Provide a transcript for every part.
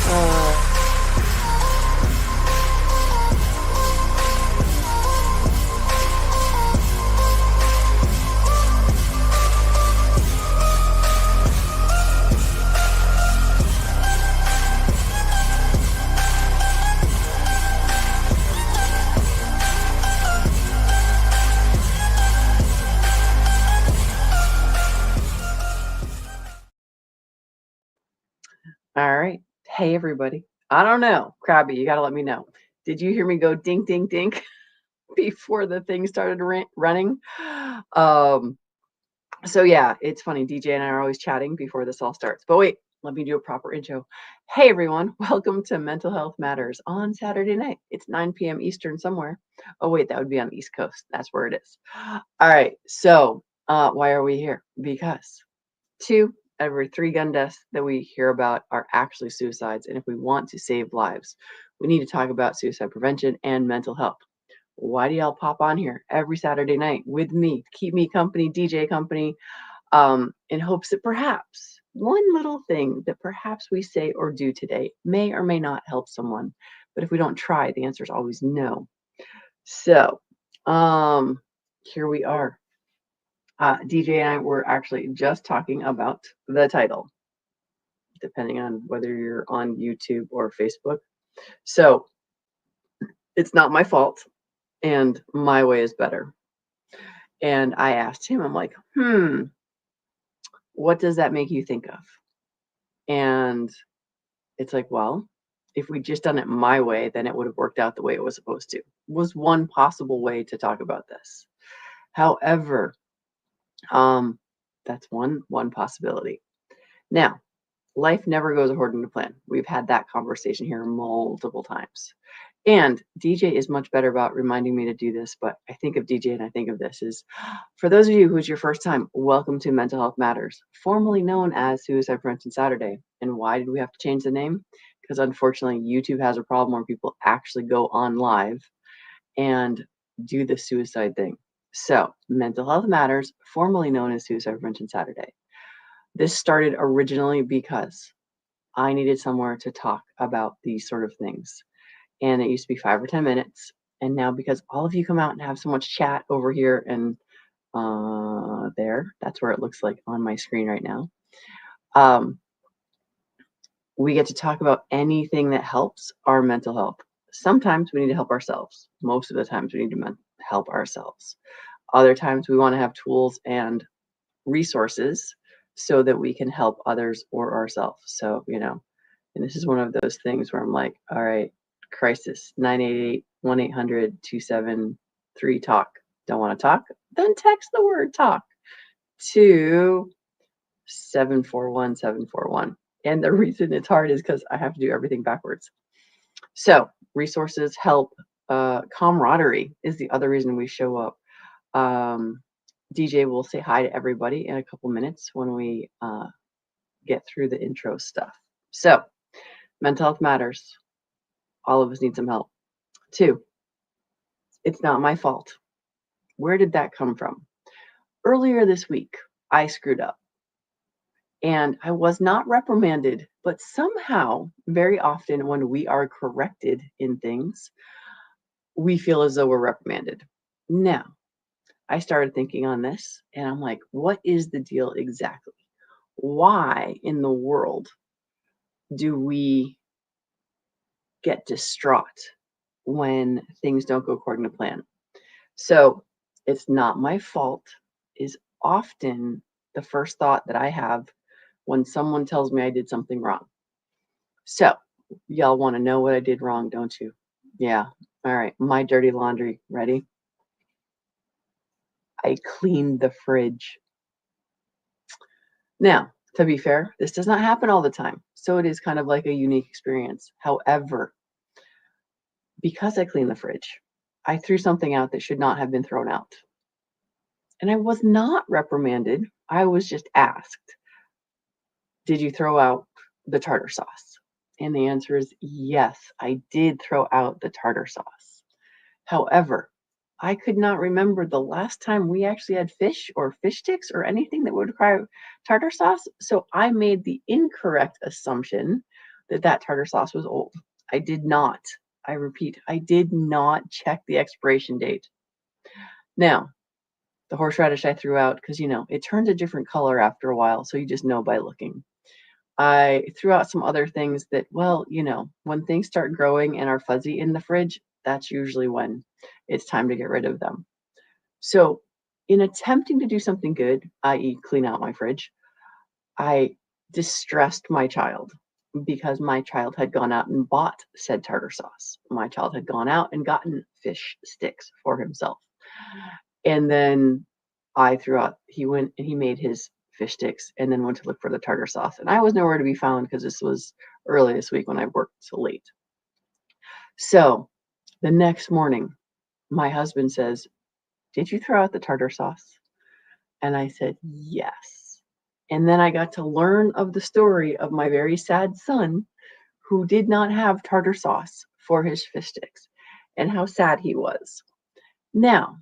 Uh, all right. Hey, everybody. I don't know. Krabby, you got to let me know. Did you hear me go ding, ding, ding before the thing started running? Um, so, yeah, it's funny. DJ and I are always chatting before this all starts. But wait, let me do a proper intro. Hey, everyone. Welcome to Mental Health Matters on Saturday night. It's 9 p.m. Eastern somewhere. Oh, wait, that would be on the East Coast. That's where it is. All right. So, why are we here? Because 2 every 3 gun deaths that we hear about are actually suicides. And if we want to save lives, we need to talk about suicide prevention and mental health. Why do y'all pop on here every Saturday night with me? Keep me company, DJ company, in hopes that perhaps one little thing that perhaps we say or do today may or may not help someone. But if we don't try, the answer is always no. So, here we are. DJ and I were actually just talking about the title, depending on whether you're on YouTube or Facebook. So it's not my fault, and my way is better. And I asked him, I'm like, what does that make you think of? And it's like, well, if we'd just done it my way, then it would have worked out the way it was supposed to. Was one possible way to talk about this. However, that's one possibility. Now, life never goes according to plan. We've had that conversation here multiple times. And DJ is much better about reminding me to do this, but I think of DJ and I think of this is, for those of you who's your first time, welcome to Mental Health Matters, formerly known as Suicide Prevention Saturday. And why did we have to change the name? Because unfortunately, YouTube has a problem where people actually go on live and do the suicide thing. So, Mental Health Matters, formerly known as Suicide Prevention Saturday. This started originally because I needed somewhere to talk about these sort of things. And it used to be 5 or 10 minutes. And now, because all of you come out and have so much chat over here and there, that's where it looks like on my screen right now. We get to talk about anything that helps our mental health. Sometimes we need to help ourselves. Most of the times we need to help ourselves. Other times we want to have tools and resources so that we can help others or ourselves. So, and this is one of those things where I'm like, all right, crisis, 988-1-800-273-TALK. Don't want to talk? Then text the word talk to 741-741. And the reason it's hard is because I have to do everything backwards. So resources, help, camaraderie is the other reason we show up. DJ will say hi to everybody in a couple minutes when we get through the intro stuff. So, mental health matters. All of us need some help. 2, it's not my fault. Where did that come from? Earlier this week, I screwed up. And I was not reprimanded, but somehow, very often when we are corrected in things, we feel as though we're reprimanded. Now, I started thinking on this, and I'm like, what is the deal exactly? Why in the world do we get distraught when things don't go according to plan? So it's not my fault is often the first thought that I have when someone tells me I did something wrong. So y'all want to know what I did wrong, don't you? Yeah. All right. My dirty laundry. Ready? I cleaned the fridge. Now, to be fair, this does not happen all the time. So it is kind of like a unique experience. However, because I cleaned the fridge, I threw something out that should not have been thrown out. And I was not reprimanded. I was just asked, did you throw out the tartar sauce? And the answer is yes, I did throw out the tartar sauce. However, I could not remember the last time we actually had fish or fish sticks or anything that would require tartar sauce. So I made the incorrect assumption that that tartar sauce was old. I did not. I repeat, I did not check the expiration date. Now, the horseradish I threw out because, it turns a different color after a while, so you just know by looking. I threw out some other things that, well, when things start growing and are fuzzy in the fridge, that's usually when it's time to get rid of them. So, in attempting to do something good, i.e., clean out my fridge, I distressed my child because my child had gone out and bought said tartar sauce. My child had gone out and gotten fish sticks for himself. And then I threw out, he went and he made his fish sticks and then went to look for the tartar sauce. And I was nowhere to be found because this was early this week when I worked so late. So the next morning, my husband says, "Did you throw out the tartar sauce?" And I said, "Yes." And then I got to learn of the story of my very sad son who did not have tartar sauce for his fish sticks and how sad he was. Now,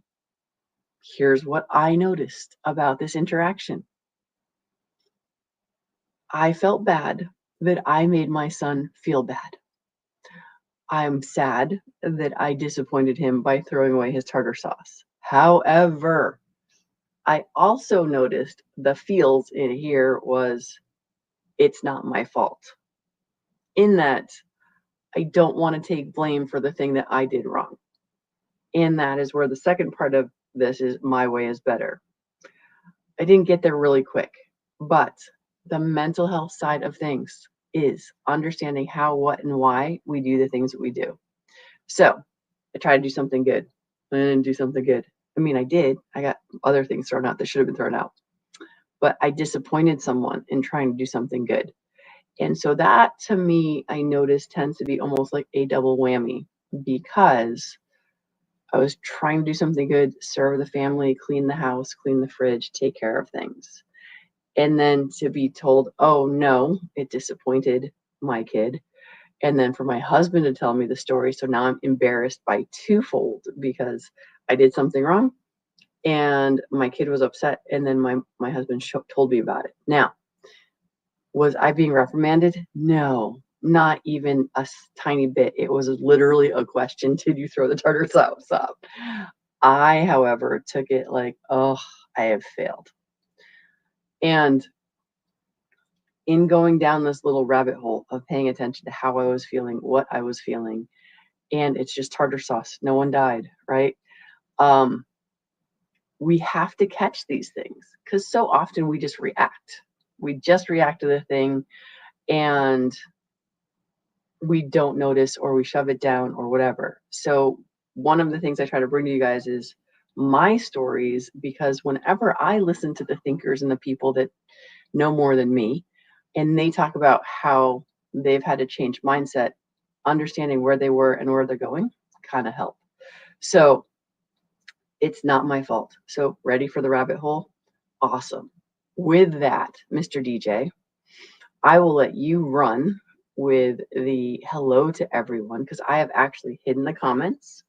here's what I noticed about this interaction. I felt bad that I made my son feel bad. I'm sad that I disappointed him by throwing away his tartar sauce. However, I also noticed the feels in here was it's not my fault. In that I don't want to take blame for the thing that I did wrong. And that is where the second part of this is my way is better. I didn't get there really quick, but the mental health side of things is understanding how, what, and why we do the things that we do. So I tried to do something good. I didn't do something good. I mean, I did. I got other things thrown out that should have been thrown out. But I disappointed someone in trying to do something good. And so that to me, I noticed tends to be almost like a double whammy because I was trying to do something good, serve the family, clean the house, clean the fridge, take care of things. And then to be told, oh no, it disappointed my kid. And then for my husband to tell me the story. So now I'm embarrassed by twofold because I did something wrong and my kid was upset. And then my husband told me about it. Now, was I being reprimanded? No, not even a tiny bit. It was literally a question. Did you throw the tartar sauce up? I, however, took it like, oh, I have failed. And in going down this little rabbit hole of paying attention to how I was feeling, what I was feeling, and it's just tartar sauce. No one died, right? We have to catch these things because so often we just react. We just react to the thing and we don't notice or we shove it down or whatever. So one of the things I try to bring to you guys is my stories because whenever I listen to the thinkers and the people that know more than me, and they talk about how they've had to change mindset, understanding where they were and where they're going kind of help. So it's not my fault. So ready for the rabbit hole? Awesome. With that, Mr. DJ, I will let you run with the hello to everyone because I have actually hidden the comments.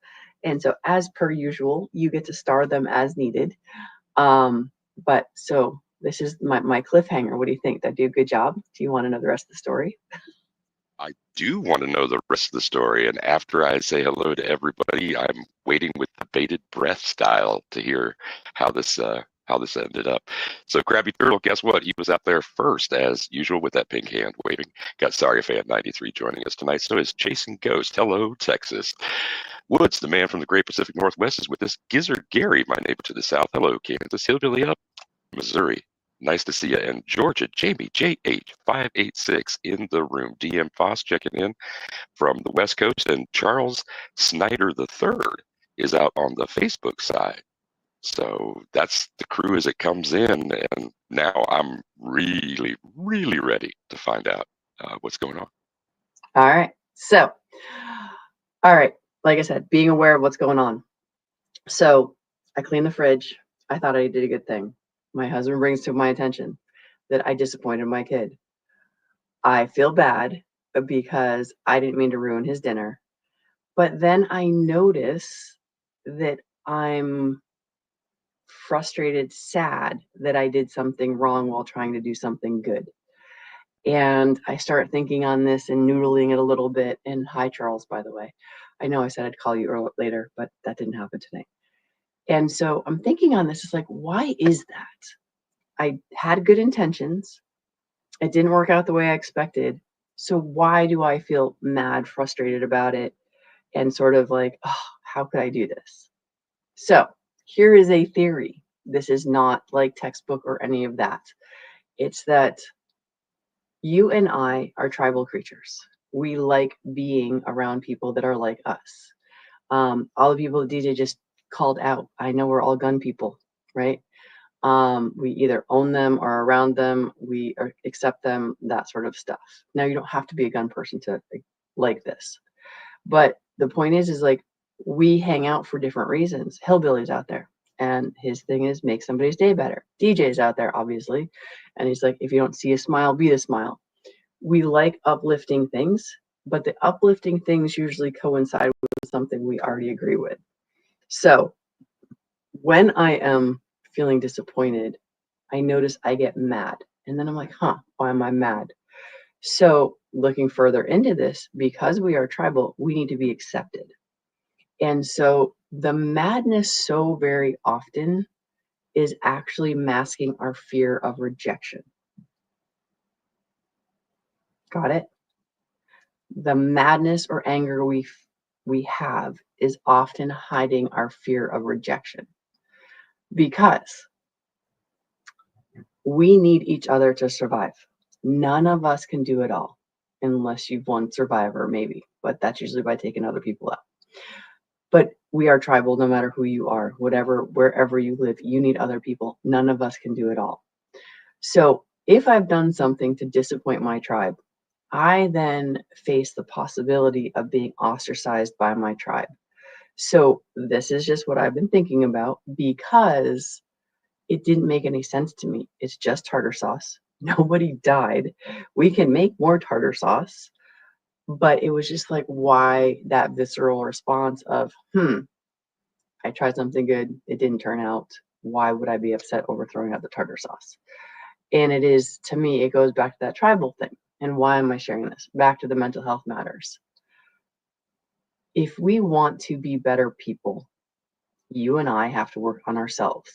And so as per usual, you get to star them as needed. But so this is my cliffhanger. What do you think? Did I do a good job? Do you want to know the rest of the story? I do want to know the rest of the story. And after I say hello to everybody, I'm waiting with the bated breath style to hear how this ended up. So Krabby Turtle, guess what? He was out there first, as usual, with that pink hand waving. Got Sorry Fan 93 joining us tonight. So is Chasing Ghost. Hello, Texas. Woods, the man from the Great Pacific Northwest, is with us. Gizzard Gary, my neighbor to the south. Hello, Kansas. Hillbilly up, Missouri. Nice to see you. And Georgia, Jamie JH586 in the room. DM Foss checking in from the West Coast. And Charles Snyder III is out on the Facebook side. So that's the crew as it comes in. And now I'm really, really ready to find out what's going on. All right. So, all right. Like I said, being aware of what's going on. So I cleaned the fridge. I thought I did a good thing. My husband brings to my attention that I disappointed my kid. I feel bad because I didn't mean to ruin his dinner. But then I notice that I'm frustrated, sad that I did something wrong while trying to do something good. And I start thinking on this and noodling it a little bit. And hi, Charles, by the way. I know I said I'd call you later, but that didn't happen today. And so I'm thinking on this. It's like, why is that? I had good intentions. It didn't work out the way I expected. So why do I feel mad, frustrated about it, and sort of like, oh, how could I do this? So here is a theory. This is not like textbook or any of that. It's that you and I are tribal creatures. We like being around people that are like us. All the people DJ just called out, I know we're all gun people, right? We either own them or around them, we accept them, that sort of stuff. Now, you don't have to be a gun person to like this. But the point is like, we hang out for different reasons. Hillbilly's out there, and his thing is make somebody's day better. DJ's out there, obviously, and he's like, if you don't see a smile, be the smile. We like uplifting things, but the uplifting things usually coincide with something we already agree with. So when I am feeling disappointed, I notice I get mad. And then I'm like, why am I mad? So looking further into this, because we are tribal, we need to be accepted. And so the madness so very often is actually masking our fear of rejection. Got it? The madness or anger we have is often hiding our fear of rejection, because we need each other to survive. None of us can do it all unless you've won Survivor, maybe, but that's usually by taking other people out. But we are tribal no matter who you are, wherever you live, you need other people. None of us can do it all. So if I've done something to disappoint my tribe, I then face the possibility of being ostracized by my tribe. So this is just what I've been thinking about, because it didn't make any sense to me. It's just tartar sauce. Nobody died. We can make more tartar sauce. But it was just like, why that visceral response of, I tried something good. It didn't turn out. Why would I be upset over throwing out the tartar sauce? And it is, to me, it goes back to that tribal thing. And why am I sharing this? Back to the mental health matters. If we want to be better people, you and I have to work on ourselves.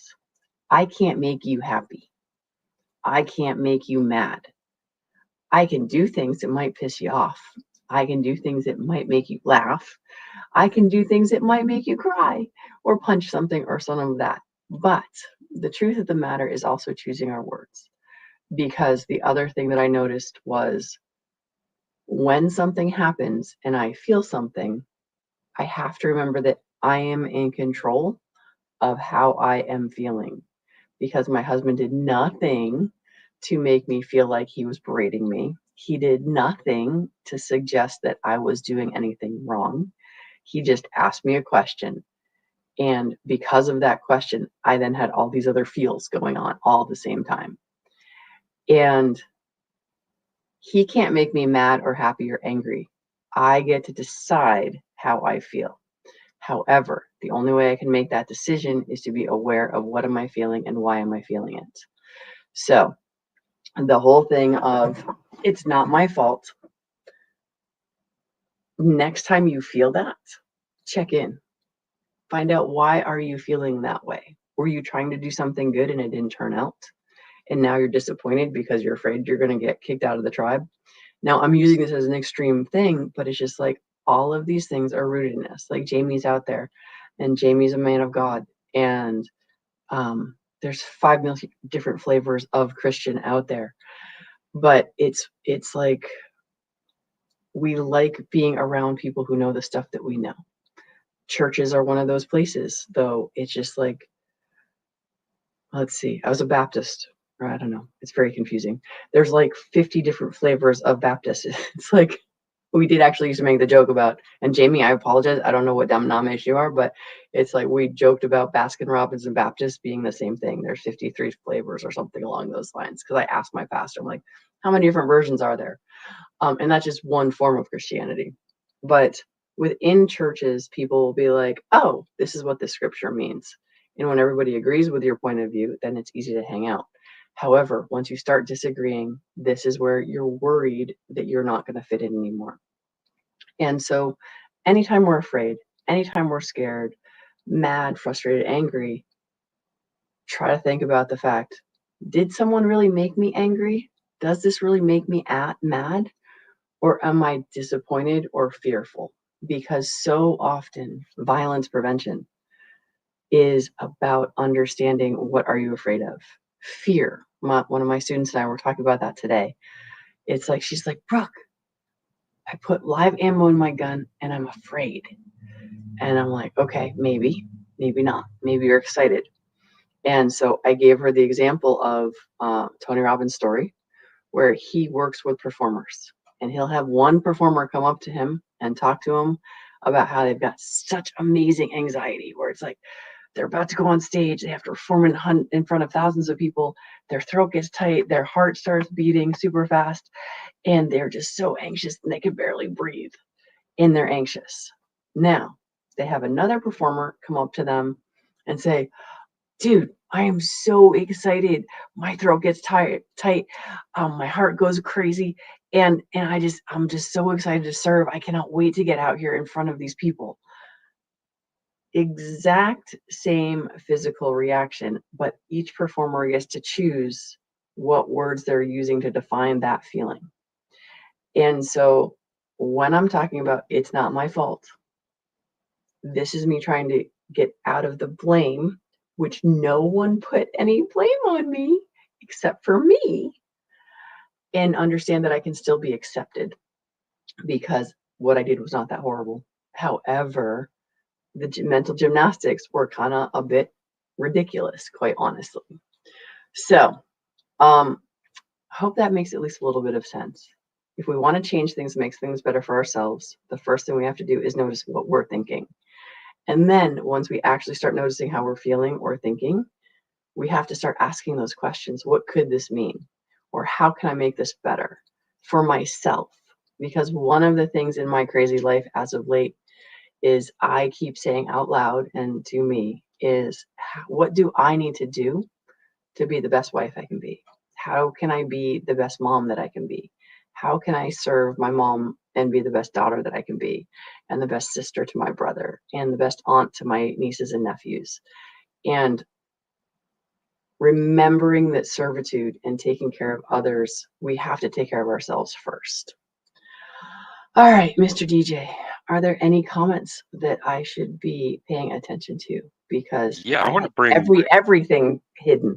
I can't make you happy. I can't make you mad. I can do things that might piss you off. I can do things that might make you laugh. I can do things that might make you cry or punch something or some of that. But the truth of the matter is also choosing our words. Because the other thing that I noticed was, when something happens and I feel something, I have to remember that I am in control of how I am feeling, because my husband did nothing to make me feel like he was berating me. He did nothing to suggest that I was doing anything wrong. He just asked me a question. And because of that question, I then had all these other feels going on all at the same time. And he can't make me mad or happy or angry. I get to decide how I feel. However, the only way I can make that decision is to be aware of what am I feeling and why am I feeling it. So the whole thing of, it's not my fault. Next time you feel that, check in. Find out, why are you feeling that way? Were you trying to do something good and it didn't turn out? And now you're disappointed because you're afraid you're going to get kicked out of the tribe. Now, I'm using this as an extreme thing, but it's just like, all of these things are rooted in us. Like, Jamie's out there, and Jamie's a man of God. And there's 5 million different flavors of Christian out there. But it's like, we like being around people who know the stuff that we know. Churches are one of those places, though. It's just like, let's see, I was a Baptist, or I don't know. It's very confusing. There's like 50 different flavors of Baptist. It's like, we did actually used to make the joke about, and Jamie, I apologize, I don't know what denomination you are, but it's like, we joked about Baskin Robbins and Baptist being the same thing. There's 53 flavors or something along those lines. Because I asked my pastor, I'm like, how many different versions are there? And that's just one form of Christianity. But within churches, people will be like, oh, this is what the scripture means. And when everybody agrees with your point of view, then it's easy to hang out. However, once you start disagreeing, this is where you're worried that you're not going to fit in anymore. And so anytime we're afraid, anytime we're scared, mad, frustrated, angry, try to think about the fact, did someone really make me angry? Does this really make me mad? Or am I disappointed or fearful? Because so often violence prevention is about understanding, what are you afraid of? Fear. One of my students and I were talking about that today. It's like, she's like, Brooke, I put live ammo in my gun and I'm afraid. And I'm like, okay, maybe not. Maybe you're excited. And so I gave her the example of Tony Robbins' story, where he works with performers, and he'll have one performer come up to him and talk to him about how they've got such amazing anxiety, where it's like they're about to go on stage, they have to perform in front of thousands of people, their throat gets tight, their heart starts beating super fast, and they're just so anxious and they can barely breathe, and they're anxious. Now they have another performer come up to them and say, dude, I am so excited. My throat gets tight. My heart goes crazy. And I'm just so excited to serve. I cannot wait to get out here in front of these people. Exact same physical reaction, but each performer gets to choose what words they're using to define that feeling. And so when I'm talking about, it's not my fault, this is me trying to get out of the blame, which no one put any blame on me except for me, and understand that I can still be accepted because what I did was not that horrible. However, the mental gymnastics were kind of a bit ridiculous, quite honestly. So, hope that makes at least a little bit of sense. If we want to change things, make things better for ourselves, the first thing we have to do is notice what we're thinking. And then once we actually start noticing how we're feeling or thinking, we have to start asking those questions. What could this mean? Or how can I make this better for myself? Because one of the things in my crazy life as of late is I keep saying out loud and to me is, what do I need to do to be the best wife I can be? How can I be the best mom that I can be? How can I serve my mom and be the best daughter that I can be, and the best sister to my brother, and the best aunt to my nieces and nephews? And remembering that servitude and taking care of others, we have to take care of ourselves first. All right, Mr. DJ, are there any comments that I should be paying attention to? Because Yeah, I I want have to bring everything hidden.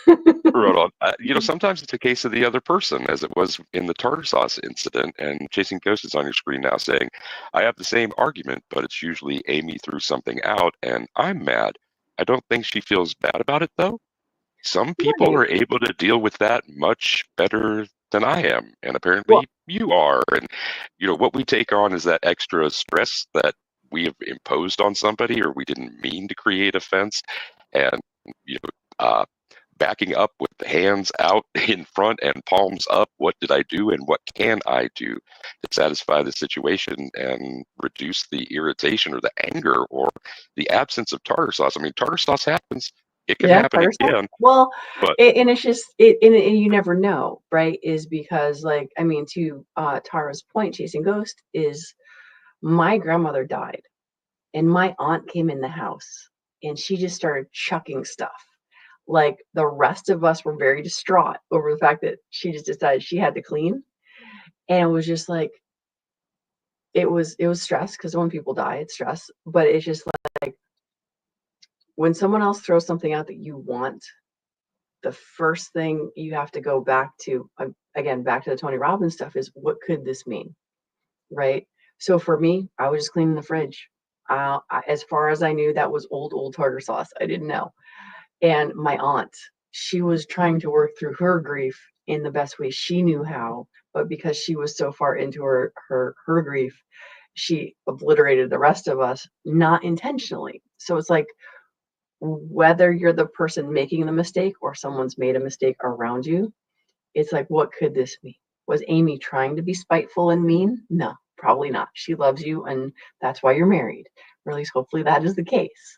right on. Sometimes it's a case of the other person, as it was in the tartar sauce incident. And Chasing Ghost is on your screen now saying, I have the same argument, but it's usually Amy threw something out and I'm mad. I don't think she feels bad about it, though. Some people Right. are able to deal with that much better than I am. And Well, apparently you are. And, what we take on is that extra stress that we have imposed on somebody or we didn't mean to create offense. And, you know, backing up with the hands out in front and palms up. What did I do and what can I do to satisfy the situation and reduce the irritation or the anger or the absence of tartar sauce? I mean, tartar sauce happens. It can yeah, happen tartar sauce. again, Well, but and it's just and you never know, right? Is because, like, I mean, to Tara's point, Chasing Ghost is, my grandmother died, and my aunt came in the house, and she just started chucking stuff. Like, the rest of us were very distraught over the fact that she just decided she had to clean, and it was just like, it was stress, because when people die, it's stress. But it's just like, when someone else throws something out that you want, the first thing you have to go back to, again, back to the Tony Robbins stuff, is, what could this mean? Right? So for me, I was just cleaning the fridge. As far as I knew, that was old tartar sauce. I didn't know. And my aunt, she was trying to work through her grief in the best way she knew how, but because she was so far into her grief, she obliterated the rest of us, not intentionally. So it's like, whether you're the person making the mistake or someone's made a mistake around you, it's like, what could this mean? Was Amy trying to be spiteful and mean? No, probably not. She loves you, and that's why you're married. Or at least hopefully that is the case.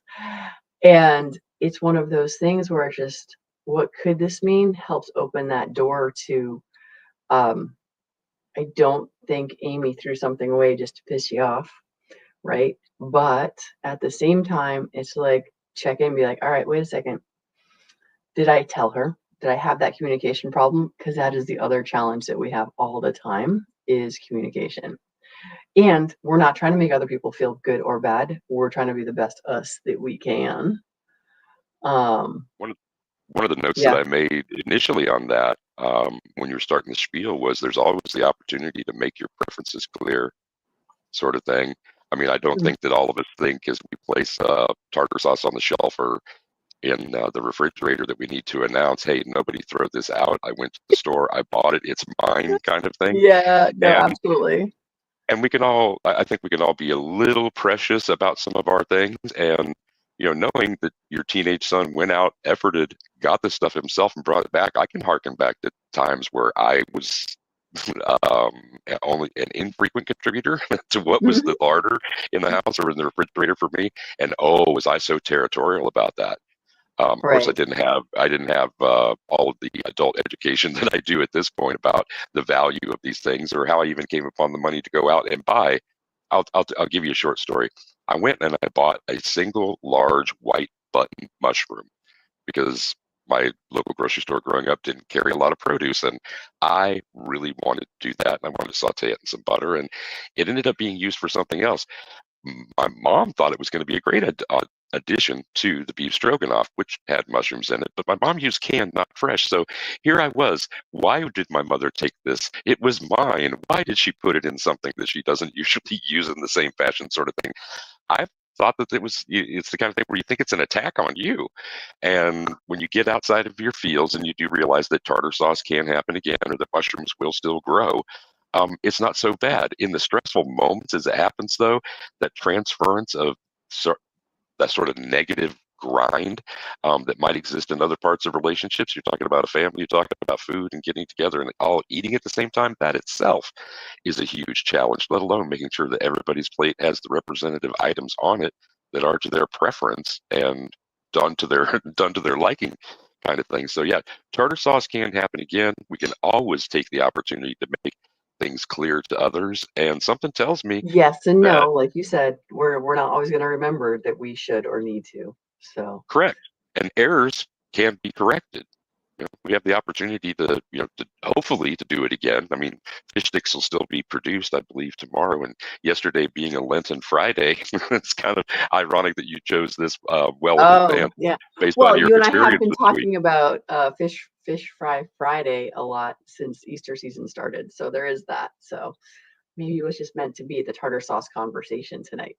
And it's one of those things where it's just, what could this mean helps open that door to, um, I don't think Amy threw something away just to piss you off, right? But at the same time, it's like check in and be like, all right, wait a second. Did I tell her? Did I have that communication problem? Because that is the other challenge that we have all the time is communication. And we're not trying to make other people feel good or bad. We're trying to be the best us that we can. Um, One of one of the notes that yeah. I made initially on that, when you're starting the spiel, was there's always the opportunity to make your preferences clear, sort of thing. I mean, I don't Mm, think that all of us think as we place tartar sauce on the shelf or in the refrigerator that we need to announce, hey, nobody throw this out. I went to the store, I bought it, it's mine, kind of thing. yeah, no, And absolutely. we can all, I think we can all be a little precious about some of our things. And, knowing that your teenage son went out, efforted, got this stuff himself and brought it back, I can harken back to times where I was um, only an infrequent contributor to what was the larder in the house or in the refrigerator for me. And oh, was I so territorial about that? Of course, Right. I didn't have all of the adult education that I do at this point about the value of these things or how I even came upon the money to go out and buy. I'll give you a short story. I went and I bought a single large white button mushroom because my local grocery store growing up didn't carry a lot of produce, and I really wanted to do that. And I wanted to saute it in some butter, and it ended up being used for something else. My mom thought it was going to be a great addition to the beef stroganoff, which had mushrooms in it. But my mom used canned, not fresh. So here I was. Why did my mother take this? It was mine. Why did she put it in something that she doesn't usually use in the same fashion, sort of thing? I thought that it's the kind of thing where you think it's an attack on you. And when you get outside of your fields and you do realize that tartar sauce can happen again or that mushrooms will still grow, it's not so bad. In the stressful moments as it happens, though, that transference of sor- that sort of negative grind that might exist in other parts of relationships. You're talking about a family, you're talking about food and getting together and all eating at the same time. That itself is a huge challenge, let alone making sure that everybody's plate has the representative items on it that are to their preference and done to their done to their liking kind of thing. So yeah, tartar sauce can happen again. We can always take the opportunity to make things clear to others. And something tells me Yes and that no, like you said, we're not always going to remember that we should or need to. So, correct and errors can be corrected. We have the opportunity to hopefully to do it again. I mean, fish sticks will still be produced, I believe, tomorrow. And yesterday being a Lenten Friday, it's kind of ironic that you chose this well in oh advance yeah. based on Well, your you and I have experience been this week. talking about fish fry Friday a lot since Easter season started. So there is that. So maybe it was just meant to be the tartar sauce conversation tonight.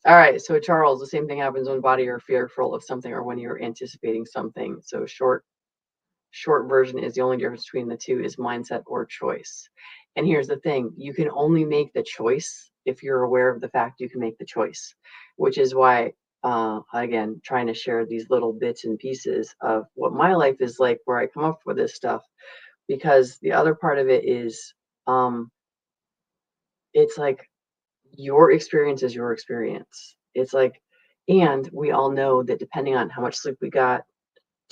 All right. So Charles, the same thing happens when body are fearful of something or when you're anticipating something. So short version is the only difference between the two is mindset or choice. And here's the thing, you can only make the choice if you're aware of the fact you can make the choice, which is why again trying to share these little bits and pieces of what my life is like where I come up with this stuff, because the other part of it is um it's like your experience is your experience. It's like, and we all know that depending on how much sleep we got,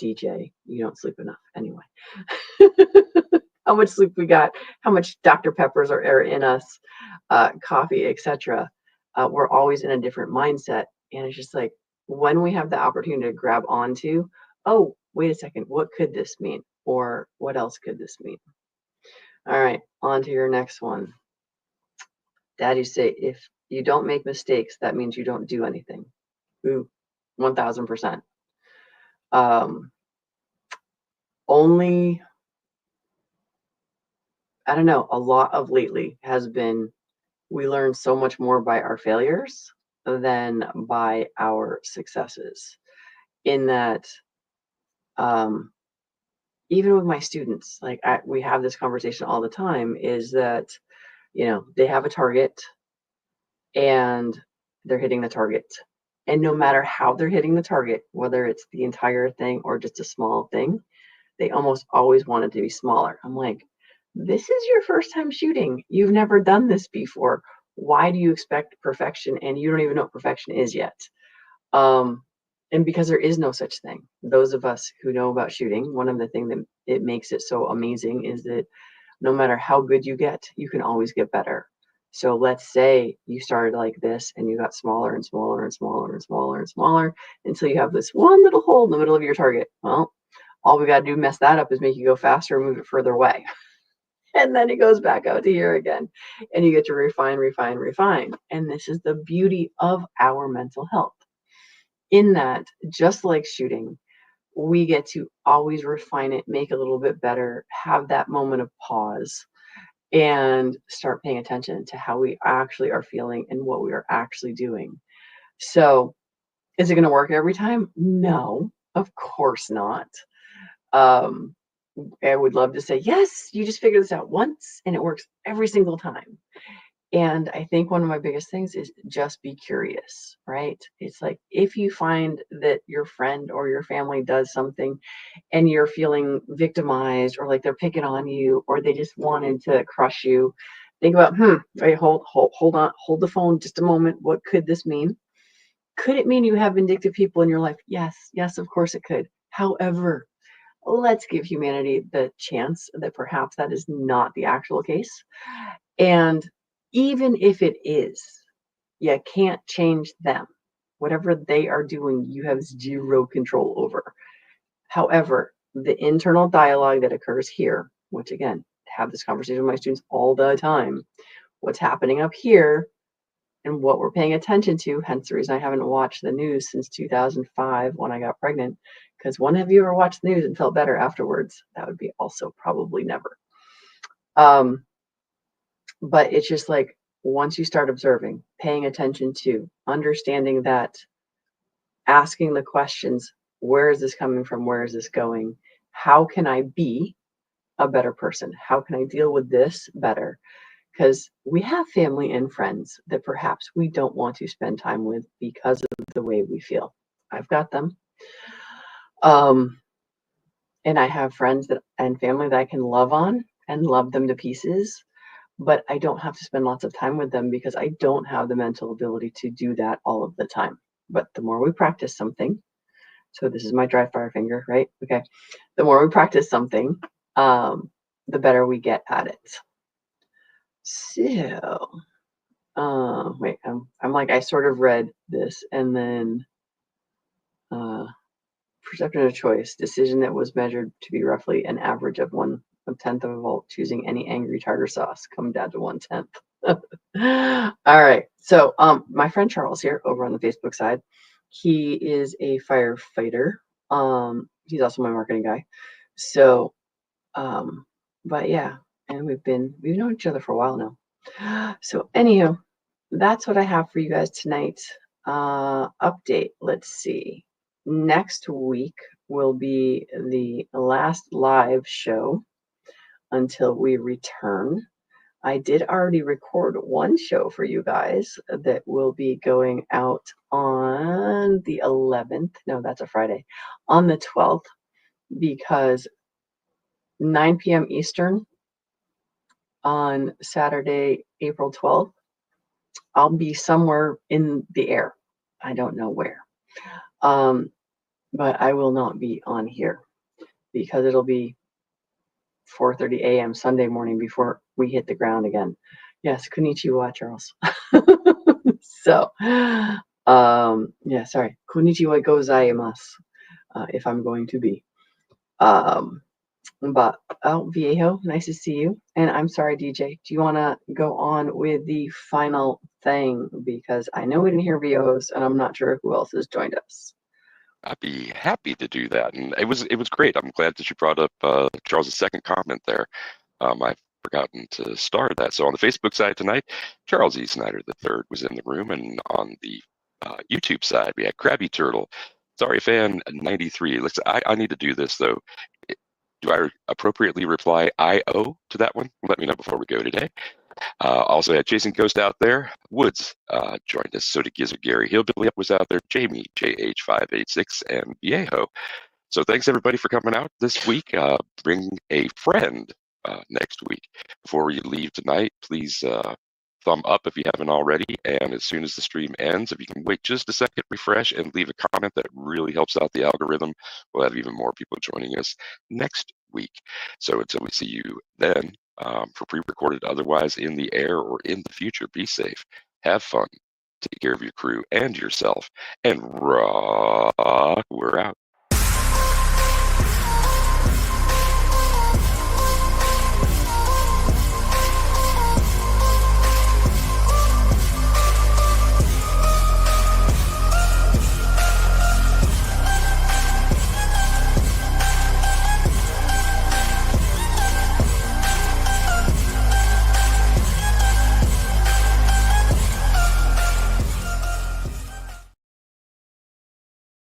DJ, you don't sleep enough anyway. How much sleep we got, how much Dr. Peppers are in us, coffee, etc. We're always in a different mindset. And it's just like when we have the opportunity to grab onto, oh, wait a second, what could this mean? Or what else could this mean? All right, on to your next one. Daddy say, if you don't make mistakes, that means you don't do anything. Ooh, 1000%. Only I don't know, a lot of lately has been we learn so much more by our failures than by our successes. In that, um, even with my students, like we have this conversation all the time, is that, they have a target and they're hitting the target. And no matter how they're hitting the target, whether it's the entire thing or just a small thing, they almost always want it to be smaller. I'm like, this is your first time shooting. You've never done this before. Why do you expect perfection? And you don't even know what perfection is yet. Um, And because there is no such thing, those of us who know about shooting, one of the things that it makes it so amazing is that no matter how good you get, you can always get better. So let's say you started like this and you got smaller and smaller and smaller and smaller and smaller until you have this one little hole in the middle of your target. Well, all we got to do to mess that up is make you go faster and move it further away. And then it goes back out to here again. And you get to refine, refine, refine. And this is the beauty of our mental health. In that, just like shooting, we get to always refine it, make it a little bit better, have that moment of pause, and start paying attention to how we actually are feeling and what we are actually doing. So, is it going to work every time? No, of course not. Um, I would love to say, yes, you just figure this out once and it works every single time. And I think one of my biggest things is just be curious, right? It's like if you find that your friend or your family does something and you're feeling victimized or like they're picking on you or they just wanted to crush you, think about, wait, hold on, hold the phone just a moment. What could this mean? Could it mean you have vindictive people in your life? Yes, yes, of course it could. However, let's give humanity the chance that perhaps that is not the actual case. And even if it is, you can't change them. Whatever they are doing, you have zero control over. However, the internal dialogue that occurs here, which again, have this conversation with my students all the time, what's happening up here and what we're paying attention to, hence the reason I haven't watched the news since 2005 when I got pregnant, because one of you ever watched the news and felt better afterwards? That would be also probably never. But it's just like once you start observing, paying attention to, understanding that, asking the questions, where is this coming from? Where is this going? How can I be a better person? How can I deal with this better? Because we have family and friends that perhaps we don't want to spend time with because of the way we feel. I've got them. Um, and I have friends that and family that I can love on and love them to pieces, but I don't have to spend lots of time with them because I don't have the mental ability to do that all of the time. But the more we practice something, so this is my dry fire finger, right? Okay. The more we practice something, the better we get at it. So, wait, I'm like, I sort of read this and then perception of choice, decision that was measured to be roughly an average of 1/10 of a volt, choosing any angry tartar sauce, come down to 1/10. All right. So my friend Charles here over on the Facebook side, he is a firefighter. He's also my marketing guy. So but yeah, and we've known each other for a while now. So anywho, that's what I have for you guys tonight. Update. Let's see. Next week will be the last live show until we return. I did already record one show for you guys that will be going out on the 11th. No, that's a Friday. On the 12th, because 9 p.m. Eastern on Saturday, April 12th, I'll be somewhere in the air. I don't know where. But I will not be on here because it'll be 4:30 a.m. Sunday morning before we hit the ground again. Yes, konnichiwa, Charles. So, yeah, sorry. Konnichiwa gozaimasu, if I'm going to be. But, oh, Viejo, nice to see you. And I'm sorry, DJ, do you want to go on with the final thing? Because I know we didn't hear Viejo's, and I'm not sure who else has joined us. I'd be happy to do that, and it was great. I'm glad that you brought up Charles's second comment there. I've forgotten to start that. So on the Facebook side tonight, Charles E. Snyder III was in the room, and on the YouTube side, we had Krabby Turtle, Sorry Fan 93. Listen, I need to do this though. Do I appropriately reply IO to that one? Let me know before we go today. Also had Jason Ghost out there. Woods joined us. So did Gizzard Gary. Hillbilly was out there. Jamie, JH586, and Viejo. So thanks everybody for coming out this week. Bring a friend next week. Before you leave tonight, please thumb up if you haven't already. And as soon as the stream ends, if you can wait just a second, refresh, and leave a comment, that really helps out the algorithm. We'll have even more people joining us next week. So until we see you then, for pre-recorded, otherwise in the air or in the future, be safe, have fun, take care of your crew and yourself, and rock. We're out.